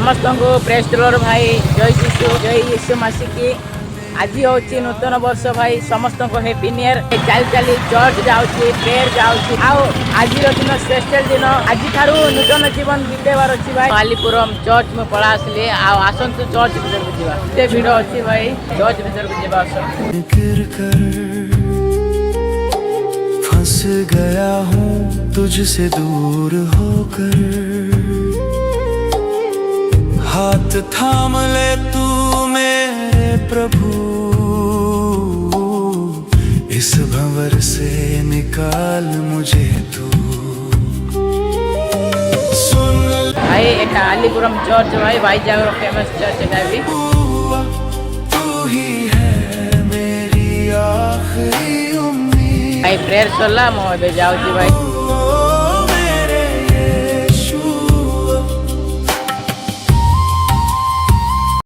समस्त को press the भाई जय यीशु मसीह की। आज हूँ नूतन वर्ष भाई समस्त को हैप्पी न्यू ईयर। चल चली चर्च जाऊँगी प्रेयर जाऊँगी आज दिन श्रेष्ठ दिन आज ठारू नूतन जीवन बीतेबार अच्छी भाई। मालीपुरम चर्च में पड़ा आसली आसतु चर्च भीतर को जावा एते भिड़ अच्छी भाई चर्च भीतर को जावा फंस गया हूँ तुझसे दूर होकर हाथ थाम ले तू मेरे प्रभु इस भंवर से निकाल मुझे तू। सुन भाई एक अलीपुरम चर्च भाई जागर फेमस चर्च है भी। तू ही है मेरी आखिरी उम्मीद। भाई प्रेयर सरला मो जाऊँ भाई।